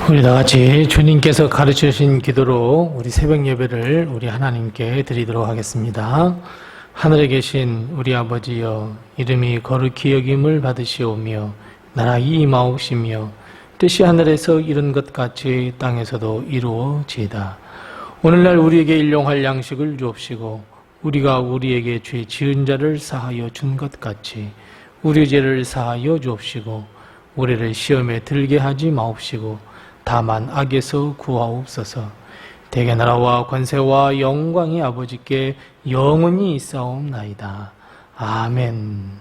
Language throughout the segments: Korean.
우리 다 같이 주님께서 가르쳐 주신 기도로 우리 새벽 예배를 우리 하나님께 드리도록 하겠습니다. 하늘에 계신 우리 아버지여, 이름이 거룩히 여김을 받으시오며 나라의 임하옵시며 뜻이 하늘에서 이룬 것 같이 땅에서도 이루어지이다. 오늘날 우리에게 일용할 양식을 주옵시고 우리가 우리에게 죄 지은 자를 사하여 준 것 같이 우리 죄를 사하여 주옵시고 우리를 시험에 들게 하지 마옵시고 다만 악에서 구하옵소서. 대개 나라와 권세와 영광이 아버지께 영원히 있사옵나이다. 아멘.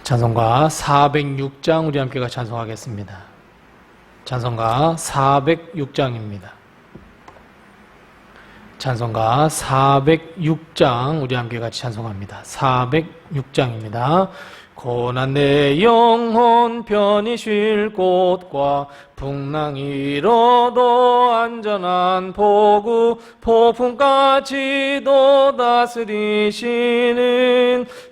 찬송가 406장 우리 함께 같이 찬송하겠습니다. 찬송가 406장입니다. 찬송가 406장 우리 함께 같이 찬송합니다. 406장입니다. 고난 내 영혼 편히 쉴 곳과 풍랑이 일어도 안전한 포구 폭풍까지도 다스리시는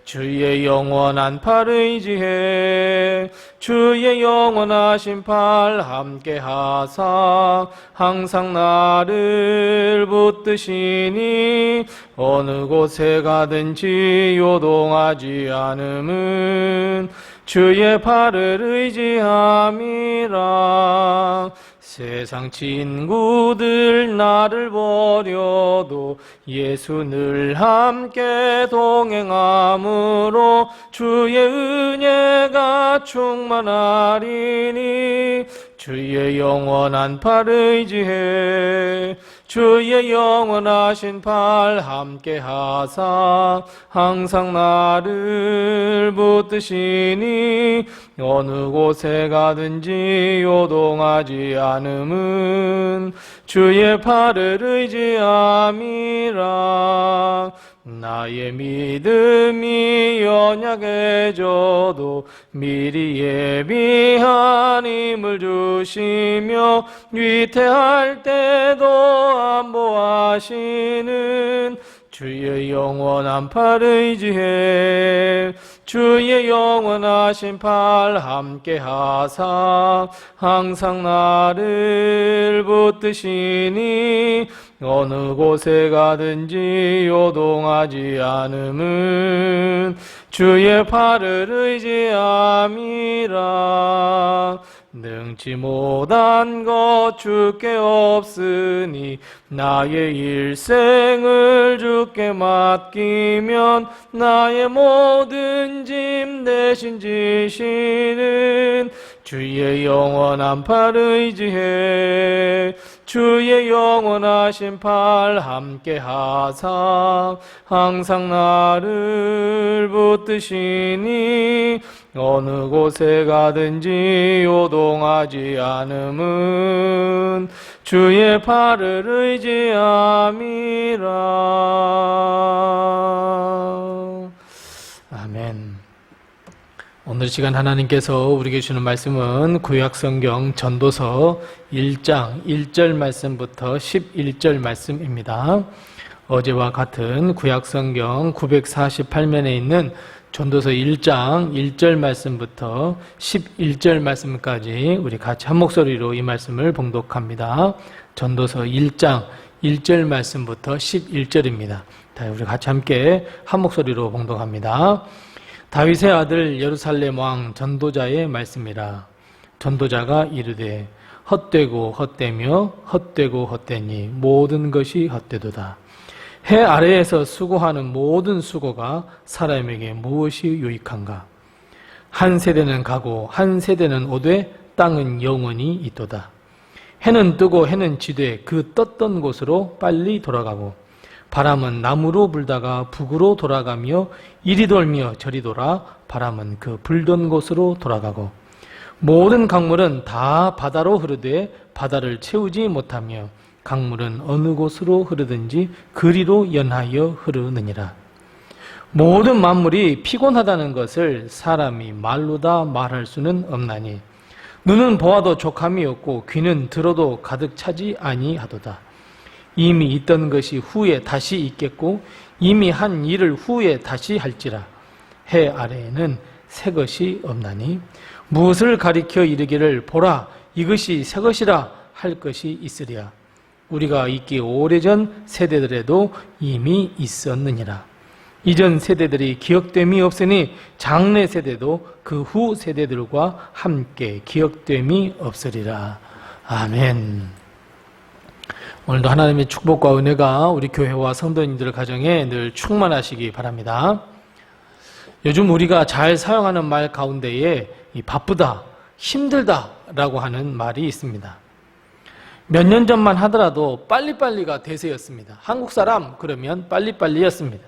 주의 영원한 팔 의지해 주의 영원하신 팔 함께 하사 항상 나를 붙드시니 어느 곳에 가든지 요동하지 않음은 주의 팔을 의지함이라. 세상 친구들 나를 버려도 예수 늘 함께 동행함으로 주의 은혜가 충만하리니 주의 영원한 팔 의지해 주의 영원하신 팔 함께 하사 항상 나를 붙드시니 어느 곳에 가든지 요동하지 않음은 주의 팔을 의지함이라. 나의 믿음이 연약해져도 미리 예비한 힘을 주시며 위태할 때도 안보하시는 주의 영원한 팔 의지해 주의 영원하신 팔 함께 하사 항상 나를 붙드시니 어느 곳에 가든지 요동하지 않음은 주의 팔을 의지함이라. 능치 못한 것 주께 없으니 나의 일생을 주께 맡기면 나의 모든 짐 대신 지시는 주의 영원한 팔 의지해 주의 영원하신 팔 함께 하사 항상 나를 붙드시니 어느 곳에 가든지 요동하지 않음은 주의 팔을 의지함이라. 아멘. 오늘 시간 하나님께서 우리에게 주는 말씀은 구약성경 전도서 1장 1절 말씀부터 11절 말씀입니다. 어제와 같은 구약성경 948면에 있는 전도서 1장 1절 말씀부터 11절 말씀까지 우리 같이 한 목소리로 이 말씀을 봉독합니다. 전도서 1장 1절 말씀부터 11절입니다. 우리 같이 함께 한 목소리로 봉독합니다. 다윗의 아들 예루살렘 왕 전도자의 말씀이라. 전도자가 이르되 헛되고 헛되며 헛되고 헛되니 모든 것이 헛되도다. 해 아래에서 수고하는 모든 수고가 사람에게 무엇이 유익한가? 한 세대는 가고 한 세대는 오되 땅은 영원히 있도다. 해는 뜨고 해는 지되 그 떴던 곳으로 빨리 돌아가고 바람은 남으로 불다가 북으로 돌아가며 이리 돌며 저리 돌아 바람은 그 불던 곳으로 돌아가고 모든 강물은 다 바다로 흐르되 바다를 채우지 못하며 강물은 어느 곳으로 흐르든지 그리로 연하여 흐르느니라. 모든 만물이 피곤하다는 것을 사람이 말로 다 말할 수는 없나니 눈은 보아도 족함이 없고 귀는 들어도 가득 차지 아니하도다. 이미 있던 것이 후에 다시 있겠고 이미 한 일을 후에 다시 할지라. 해 아래에는 새 것이 없나니 무엇을 가리켜 이르기를 보라 이것이 새 것이라 할 것이 있으랴. 우리가 있기 오래전 세대들에도 이미 있었느니라. 이전 세대들이 기억됨이 없으니 장래 세대도 그 후 세대들과 함께 기억됨이 없으리라. 아멘. 오늘도 하나님의 축복과 은혜가 우리 교회와 성도님들 가정에 늘 충만하시기 바랍니다. 요즘 우리가 잘 사용하는 말 가운데에 이 바쁘다, 힘들다 라고 하는 말이 있습니다. 몇 년 전만 하더라도 빨리빨리가 대세였습니다. 한국 사람 그러면 빨리빨리였습니다.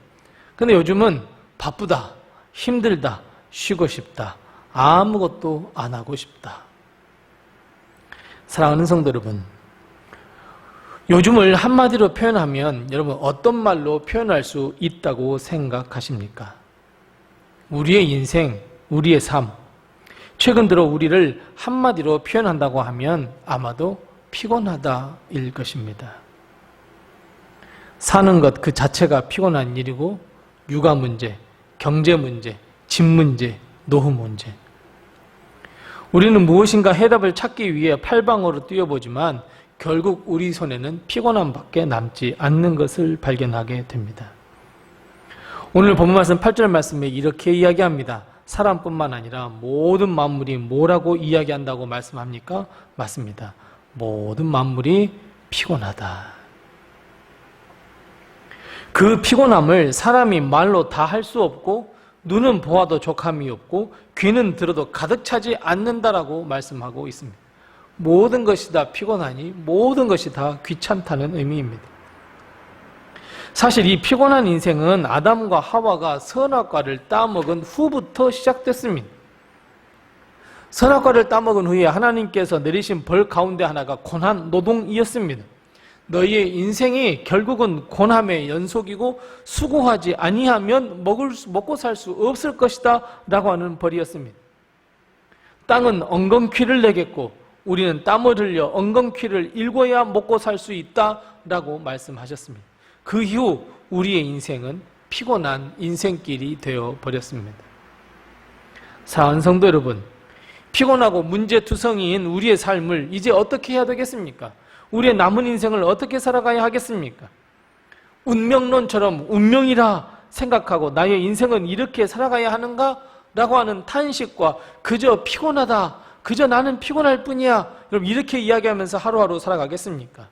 근데 요즘은 바쁘다, 힘들다, 쉬고 싶다, 아무것도 안 하고 싶다. 사랑하는 성도 여러분, 요즘을 한마디로 표현하면 여러분 어떤 말로 표현할 수 있다고 생각하십니까? 우리의 인생, 우리의 삶, 최근 들어 우리를 한마디로 표현한다고 하면 아마도 피곤하다일 것입니다. 사는 것 그 자체가 피곤한 일이고 육아 문제, 경제 문제, 집 문제, 노후 문제. 우리는 무엇인가 해답을 찾기 위해 팔방으로 뛰어보지만 결국 우리 손에는 피곤함밖에 남지 않는 것을 발견하게 됩니다. 오늘 본문 말씀 8절 말씀에 이렇게 이야기합니다. 사람뿐만 아니라 모든 만물이 뭐라고 이야기한다고 말씀합니까? 맞습니다. 모든 만물이 피곤하다. 그 피곤함을 사람이 말로 다 할 수 없고 눈은 보아도 족함이 없고 귀는 들어도 가득 차지 않는다라고 말씀하고 있습니다. 모든 것이 다 피곤하니 모든 것이 다 귀찮다는 의미입니다. 사실 이 피곤한 인생은 아담과 하와가 선악과를 따먹은 후부터 시작됐습니다. 선악과를 따먹은 후에 하나님께서 내리신 벌 가운데 하나가 고난 노동이었습니다. 너희의 인생이 결국은 고난의 연속이고 수고하지 아니하면 먹고 살 수 없을 것이다 라고 하는 벌이었습니다. 땅은 엉겅퀴를 내겠고 우리는 땀을 흘려 엉겅퀴를 일궈야 먹고 살 수 있다 라고 말씀하셨습니다. 그 이후 우리의 인생은 피곤한 인생길이 되어버렸습니다. 사랑하는 성도 여러분, 피곤하고 문제투성이인 우리의 삶을 이제 어떻게 해야 되겠습니까? 우리의 남은 인생을 어떻게 살아가야 하겠습니까? 운명론처럼 운명이라 생각하고 나의 인생은 이렇게 살아가야 하는가? 라고 하는 탄식과 그저 피곤하다, 그저 나는 피곤할 뿐이야, 여러분 이렇게 이야기하면서 하루하루 살아가겠습니까?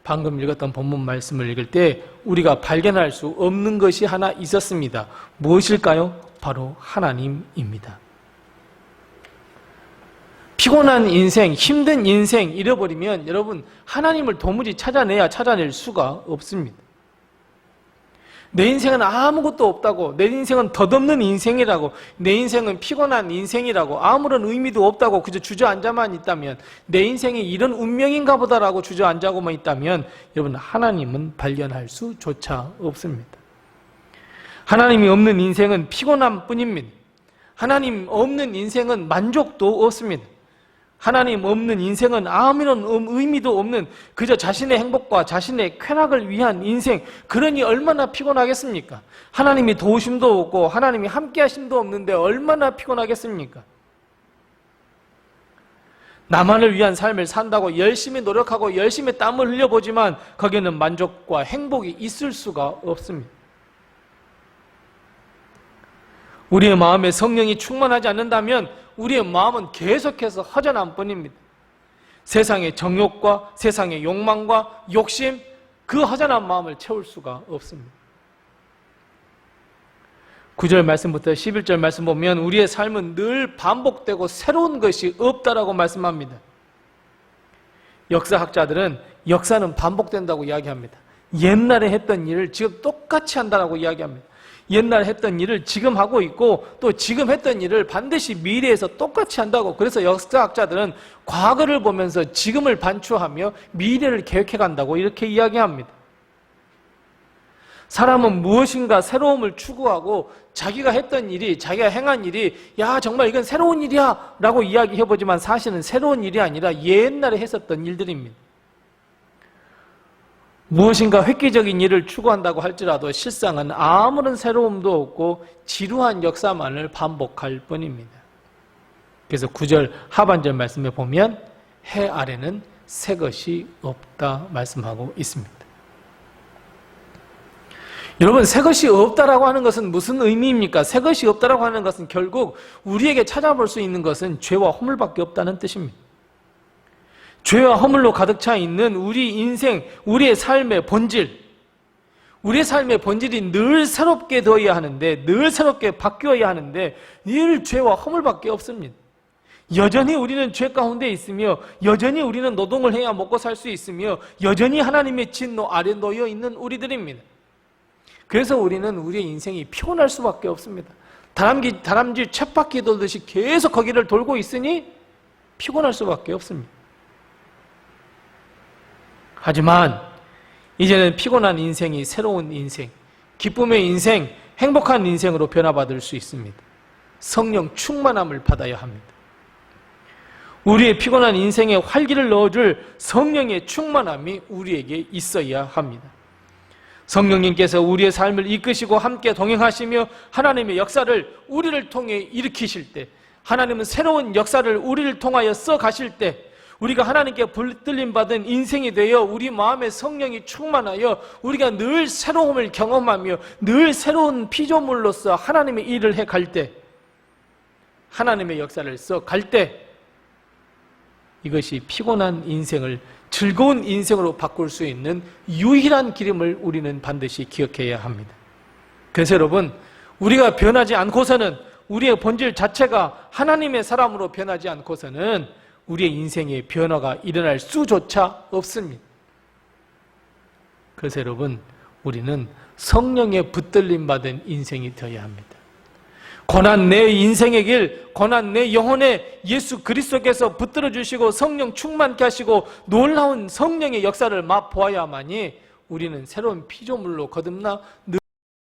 방금 읽었던 본문 말씀을 읽을 때 우리가 발견할 수 없는 것이 하나 있었습니다. 무엇일까요? 바로 하나님입니다. 피곤한 인생, 힘든 인생 잃어버리면 여러분 하나님을 도무지 찾아낼 수가 없습니다. 내 인생은 아무것도 없다고, 내 인생은 덧없는 인생이라고, 내 인생은 피곤한 인생이라고, 아무런 의미도 없다고 그저 주저앉아만 있다면, 내 인생이 이런 운명인가 보다라고 주저앉아고만 있다면 여러분 하나님은 발견할 수조차 없습니다. 하나님이 없는 인생은 피곤함 뿐입니다. 하나님 없는 인생은 만족도 없습니다. 하나님 없는 인생은 아무런 의미도 없는 그저 자신의 행복과 자신의 쾌락을 위한 인생, 그러니 얼마나 피곤하겠습니까? 하나님이 도우심도 없고 하나님이 함께 하심도 없는데 얼마나 피곤하겠습니까? 나만을 위한 삶을 산다고 열심히 노력하고 열심히 땀을 흘려보지만 거기에는 만족과 행복이 있을 수가 없습니다. 우리의 마음에 성령이 충만하지 않는다면 우리의 마음은 계속해서 허전한 뿐입니다. 세상의 정욕과 세상의 욕망과 욕심, 그 허전한 마음을 채울 수가 없습니다. 9절 말씀부터 11절 말씀 보면 우리의 삶은 늘 반복되고 새로운 것이 없다라고 말씀합니다. 역사학자들은 역사는 반복된다고 이야기합니다. 옛날에 했던 일을 지금 똑같이 한다라고 이야기합니다. 옛날 했던 일을 지금 하고 있고 또 지금 했던 일을 반드시 미래에서 똑같이 한다고. 그래서 역사학자들은 과거를 보면서 지금을 반추하며 미래를 계획해 간다고 이렇게 이야기합니다. 사람은 무엇인가 새로움을 추구하고 자기가 했던 일이, 자기가 행한 일이 야 정말 이건 새로운 일이야 라고 이야기해보지만 사실은 새로운 일이 아니라 옛날에 했었던 일들입니다. 무엇인가 획기적인 일을 추구한다고 할지라도 실상은 아무런 새로움도 없고 지루한 역사만을 반복할 뿐입니다. 그래서 9절 하반절 말씀에 보면 해 아래는 새 것이 없다 말씀하고 있습니다. 여러분, 새 것이 없다라고 하는 것은 무슨 의미입니까? 새 것이 없다라고 하는 것은 결국 우리에게 찾아볼 수 있는 것은 죄와 허물밖에 없다는 뜻입니다. 죄와 허물로 가득 차 있는 우리 인생, 우리의 삶의 본질, 우리의 삶의 본질이 늘 새롭게 되어야 하는데, 늘 새롭게 바뀌어야 하는데 늘 죄와 허물밖에 없습니다. 여전히 우리는 죄 가운데 있으며, 여전히 우리는 노동을 해야 먹고 살 수 있으며, 여전히 하나님의 진노 아래 놓여 있는 우리들입니다. 그래서 우리는 우리의 인생이 피곤할 수밖에 없습니다. 다람쥐 쳇바퀴 돌듯이 계속 거기를 돌고 있으니 피곤할 수밖에 없습니다. 하지만 이제는 피곤한 인생이 새로운 인생, 기쁨의 인생, 행복한 인생으로 변화받을 수 있습니다. 성령 충만함을 받아야 합니다. 우리의 피곤한 인생에 활기를 넣어줄 성령의 충만함이 우리에게 있어야 합니다. 성령님께서 우리의 삶을 이끄시고 함께 동행하시며 하나님의 역사를 우리를 통해 일으키실 때, 하나님은 새로운 역사를 우리를 통하여 써가실 때, 우리가 하나님께 붙들림 받은 인생이 되어 우리 마음에 성령이 충만하여 우리가 늘 새로움을 경험하며 늘 새로운 피조물로서 하나님의 일을 해갈 때, 하나님의 역사를 써갈 때, 이것이 피곤한 인생을 즐거운 인생으로 바꿀 수 있는 유일한 길임을 우리는 반드시 기억해야 합니다. 그래서 여러분, 우리가 변하지 않고서는, 우리의 본질 자체가 하나님의 사람으로 변하지 않고서는 우리의 인생에 변화가 일어날 수조차 없습니다. 그래서 여러분, 우리는 성령의 붙들림 받은 인생이 되어야 합니다. 고난 내 인생의 길, 고난 내 영혼에 예수 그리스도께서 붙들어 주시고 성령 충만케 하시고 놀라운 성령의 역사를 맛보아야만이 우리는 새로운 피조물로 거듭나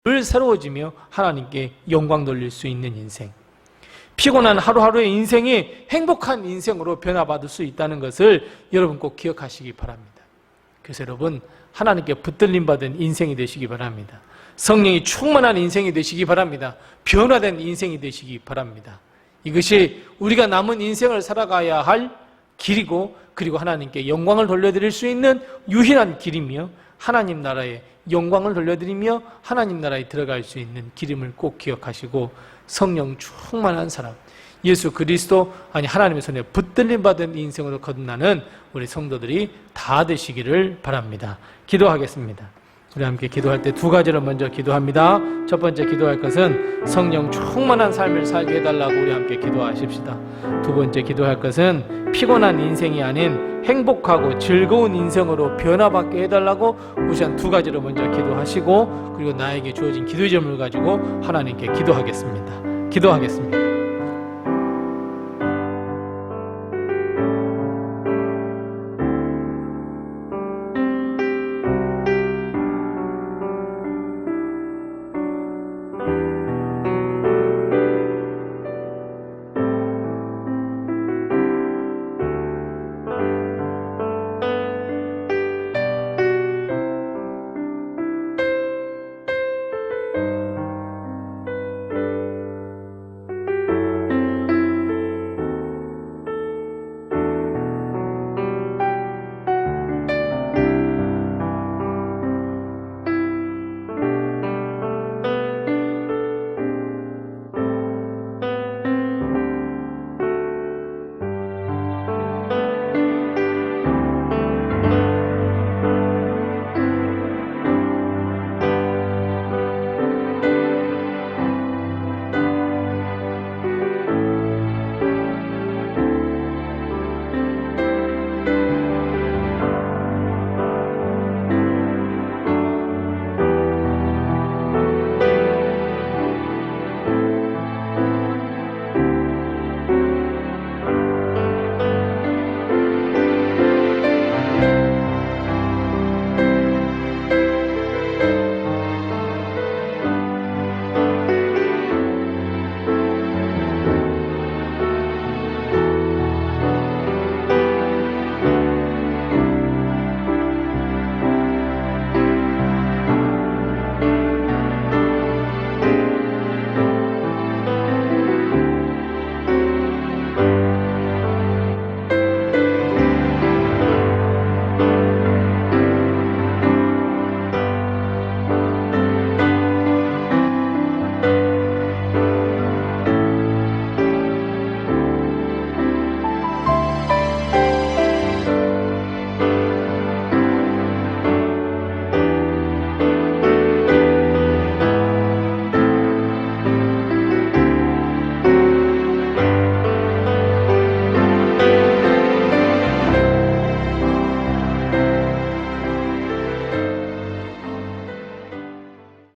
늘 새로워지며 하나님께 영광 돌릴 수 있는 인생, 피곤한 하루하루의 인생이 행복한 인생으로 변화받을 수 있다는 것을 여러분 꼭 기억하시기 바랍니다. 그래서 여러분, 하나님께 붙들림 받은 인생이 되시기 바랍니다. 성령이 충만한 인생이 되시기 바랍니다. 변화된 인생이 되시기 바랍니다. 이것이 우리가 남은 인생을 살아가야 할 길이고, 그리고 하나님께 영광을 돌려드릴 수 있는 유일한 길이며, 하나님 나라에 영광을 돌려드리며 하나님 나라에 들어갈 수 있는 길임을 꼭 기억하시고, 성령 충만한 사람, 예수 그리스도, 하나님의 손에 붙들림 받은 인생으로 거듭나는 우리 성도들이 다 되시기를 바랍니다. 기도하겠습니다. 우리 함께 기도할 때 두 가지를 먼저 기도합니다. 첫 번째 기도할 것은 성령 충만한 삶을 살게 해달라고 우리 함께 기도하십시다. 두 번째 기도할 것은 피곤한 인생이 아닌 행복하고 즐거운 인생으로 변화받게 해달라고 우선 두 가지를 먼저 기도하시고, 그리고 나에게 주어진 기도의 점을 가지고 하나님께 기도하겠습니다. 기도하겠습니다.